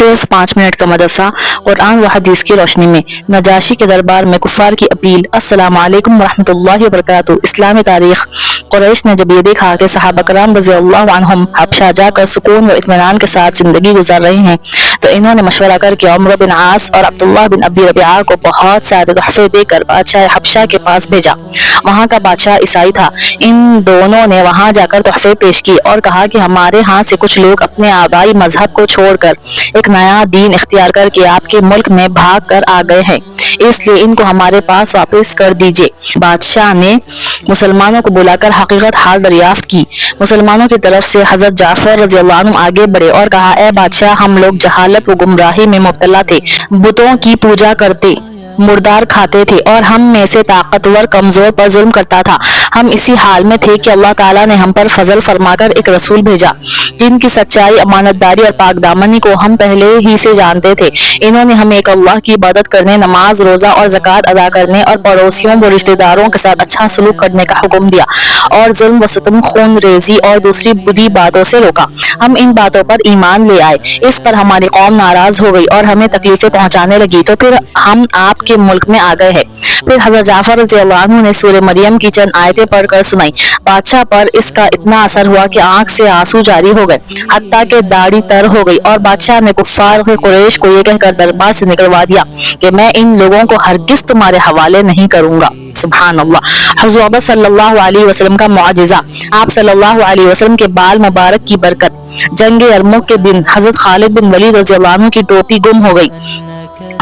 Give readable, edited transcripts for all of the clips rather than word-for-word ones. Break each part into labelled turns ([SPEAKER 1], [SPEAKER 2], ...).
[SPEAKER 1] صرف 5 منٹ کا مدرسہ قرآن و حدیث کی روشنی میں نجاشی کے دربار میں کفار کی اپیل۔ السلام علیکم ورحمۃ اللہ وبرکاتہ۔ اسلامی تاریخ۔ قریش نے جب یہ دیکھا کہ صحابہ کرام رضی اللہ عنہم حبشہ جا کر سکون و اطمینان کے ساتھ زندگی گزار رہے ہیں تو انہوں نے مشورہ کر کے عمرو بن عاص اور عبداللہ بن ابی ربیعہ کو بہت سارے تحفے دے کر بادشاہ حبشہ کے پاس بھیجا۔ وہاں کا بادشاہ عیسائی تھا۔ ان دونوں نے وہاں جا کر تحفے پیش کیے اور کہا کہ ہمارے ہاں سے کچھ لوگ اپنے آبائی مذہب کو چھوڑ کر ایک نیا دین اختیار کر کے آپ کے ملک میں بھاگ کر آ گئے ہیں، اس لیے ان کو ہمارے پاس واپس کر دیجیے۔ بادشاہ نے مسلمانوں کو بلا کر حقیقت حال دریافت کی۔ مسلمانوں کی طرف سے حضرت جعفر رضی اللہ عنہ آگے بڑھے اور کہا، اے بادشاہ، ہم لوگ جہالت و گمراہی میں مبتلا تھے، بتوں کی پوجا کرتے، مردار کھاتے تھے اور ہم میں سے طاقتور کمزور پر ظلم کرتا تھا۔ ہم اسی حال میں تھے کہ اللہ تعالیٰ نے ہم پر فضل فرما کر ایک رسول بھیجا جن کی سچائی، امانت داری اور پاک دامنی کو ہم پہلے ہی سے جانتے تھے۔ انہوں نے ہمیں ایک اللہ کی عبادت کرنے، نماز، روزہ اور زکوٰۃ ادا کرنے اور پڑوسیوں و رشتہ داروں کے ساتھ اچھا سلوک کرنے کا حکم دیا اور ظلم و ستم، خون ریزی اور دوسری بری باتوں سے روکا۔ ہم ان باتوں پر ایمان لے آئے، اس پر ہماری قوم ناراض ہو گئی اور ہمیں تکلیفیں پہنچانے لگی تو پھر ہم آپ کے ملک میں آ گئے ہیں۔ پھر حضرت جعفر رضی اللہ عنہ نے سورہ مریم کی چند آیتیں پڑھ کر سنائی۔ بادشاہ پر اس کا اتنا اثر ہوا کہ آنکھ سے آنسو جاری ہو گئے، حتیٰ کہ داڑھی تر ہو گئی، اور بادشاہ نے کفار قریش کو یہ کہہ کر دربار سے نکلوا دیا کہ میں ان لوگوں کو ہرگز تمہارے حوالے نہیں کروں گا۔ سبحان اللہ۔ حضور صلی اللہ علیہ وسلم کا معجزہ۔ آپ صلی اللہ علیہ وسلم کے بال مبارک کی برکت۔ جنگ یرموک کے دن حضرت خالد بن ولید رضی اللہ عنہ کی ٹوپی گم ہو گئی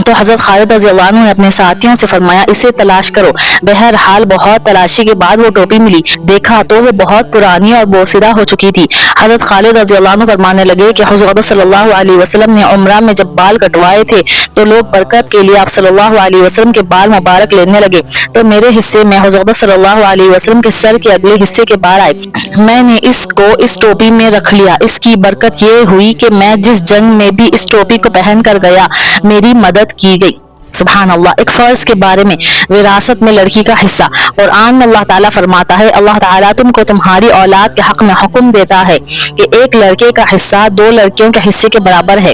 [SPEAKER 1] تو حضرت خالد رضی اللہ عنہ نے اپنے ساتھیوں سے فرمایا، اسے تلاش کرو۔ بہرحال بہت تلاشی کے بعد وہ ٹوپی ملی، دیکھا تو وہ بہت پرانی اور بوسیدہ ہو چکی تھی۔ حضرت خالد رضی اللہ عنہ فرمانے لگے کہ حضور صلی اللہ علیہ وسلم نے عمرہ میں جب بال کٹوائے تھے تو لوگ برکت کے لیے آپ صلی اللہ علیہ وسلم کے بال مبارک لینے لگے تو میرے حصے میں حضور صلی اللہ علیہ وسلم کے سر کے اگلے حصے کے بال آئے، میں نے اس کو اس ٹوپی میں رکھ لیا۔ اس کی برکت یہ ہوئی کہ میں جس جنگ میں بھی اس ٹوپی کو پہن کر گیا میری مدد کی گئی۔ سبحان اللہ۔ ایک فرض کے بارے میں، وراثت میں لڑکی کا حصہ۔ قرآن میں اللہ تعالیٰ فرماتا ہے، اللہ تعالیٰ تم کو تمہاری اولاد کے حق میں حکم دیتا ہے کہ ایک لڑکے کا حصہ 2 لڑکیوں کے حصے کے برابر ہے۔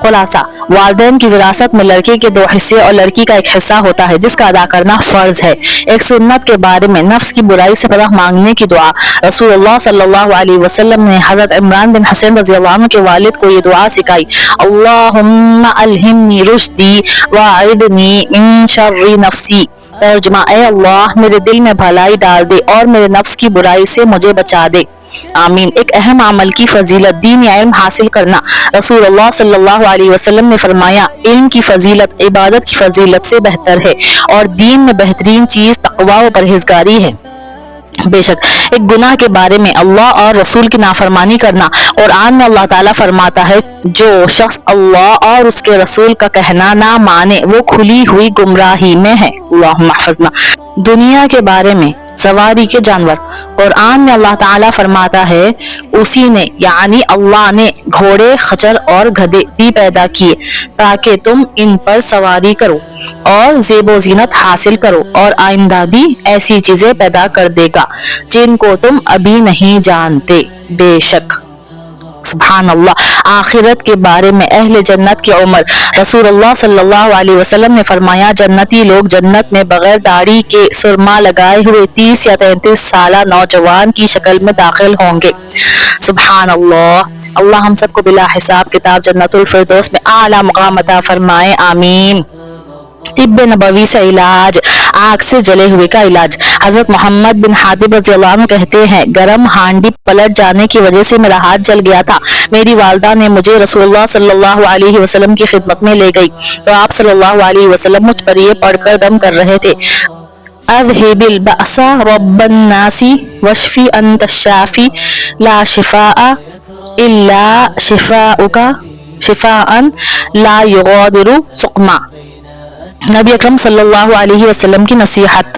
[SPEAKER 1] خلاصہ، والدین کی وراثت میں لڑکے کے 2 حصے اور لڑکی کا 1 حصہ ہوتا ہے جس کا ادا کرنا فرض ہے۔ ایک سنت کے بارے میں، نفس کی برائی سے پناہ مانگنے کی دعا۔ رسول اللہ صلی اللہ علیہ وسلم نے حضرت عمران بن حسین رضی اللہ عنہ کے والد کو یہ دعا سکھائی، اللہم الہمنی رشدی واعذنی من شر نفسی۔ ترجمہ، اے اللہ میرے دل میں بھلائی ڈال دے اور میرے نفس کی برائی سے مجھے بچا دے۔ آمین۔ ایک اہم عمل کی فضیلت، دین یا علم حاصل کرنا۔ رسول اللہ صلی اللہ علیہ وسلم نے فرمایا، علم کی فضیلت عبادت کی فضیلت سے بہتر ہے اور دین میں بہترین چیز تقوی و پرہیزگاری ہے۔ بے شک ایک گناہ کے بارے میں، اللہ اور رسول کی نافرمانی کرنا۔ قرآن میں اللہ تعالیٰ فرماتا ہے، جو شخص اللہ اور اس کے رسول کا کہنا نہ مانے وہ کھلی ہوئی گمراہی میں ہے۔ اللہم احفظنا۔ دنیا کے بارے میں، سواری کے جانور۔ قرآن میں اللہ تعالیٰ فرماتا ہے، اسی نے یعنی اللہ نے گھوڑے، خچر اور گدھے بھی پیدا کیے تاکہ تم ان پر سواری کرو اور زیب و زینت حاصل کرو، اور آئندہ بھی ایسی چیزیں پیدا کر دے گا جن کو تم ابھی نہیں جانتے۔ بے شک۔ سبحان اللہ۔ آخرت کے بارے میں، اہل جنت کی عمر۔ رسول اللہ صلی اللہ علیہ وسلم نے فرمایا، جنتی لوگ جنت میں بغیر داڑھی کے سرما لگائے ہوئے 30 یا 33 سالہ نوجوان کی شکل میں داخل ہوں گے۔ سبحان اللہ۔ اللہ ہم سب کو بلا حساب کتاب جنت الفردوس میں اعلیٰ مقام عطا فرمائے، آمین۔ طب نبوی سے علاج، آگ سے جلے ہوئے کا علاج۔ حضرت محمد بن حاتب رضی اللہ عنہ کہتے ہیں، گرم ہانڈی پلٹ جانے کی وجہ سے میرا ہاتھ جل گیا تھا۔ میری والدہ نے مجھے رسول اللہ صلی اللہ علیہ وسلم کی خدمت میں لے گئی تو آپ صلی اللہ علیہ وسلم مجھ پر یہ پڑھ کر دم کر رہے تھے، اذهب البأس رب الناس واشفی انت الشافی لا شفاء الا شفاءک شفاء لا یغادر سقما۔ نبی اکرم صلی اللہ علیہ وسلم کی نصیحت۔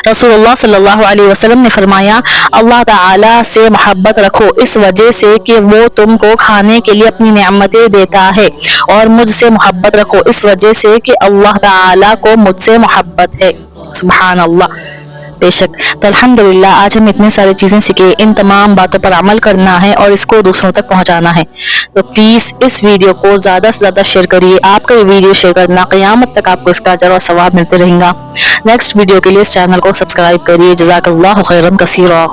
[SPEAKER 1] رسول اللہ صلی اللہ علیہ وسلم نے فرمایا، اللہ تعالیٰ سے محبت رکھو اس وجہ سے کہ وہ تم کو کھانے کے لیے اپنی نعمتیں دیتا ہے، اور مجھ سے محبت رکھو اس وجہ سے کہ اللہ تعالیٰ کو مجھ سے محبت ہے۔ سبحان اللہ۔ بے شک. تو الحمدللہ آج ہم اتنے سارے چیزیں سیکھے، ان تمام باتوں پر عمل کرنا ہے اور اس کو دوسروں تک پہنچانا ہے. تو پلیز اس ویڈیو کو زیادہ سے زیادہ شیئر کریے. آپ کا یہ ویڈیو شیئر کرنا قیامت تک آپ کو اس کا اجر اور ثواب ملتے رہیں گا. نیکسٹ ویڈیو کے لیے اس چینل کو سبسکرائب کریے. جزاک اللہ خیرا کثیرا.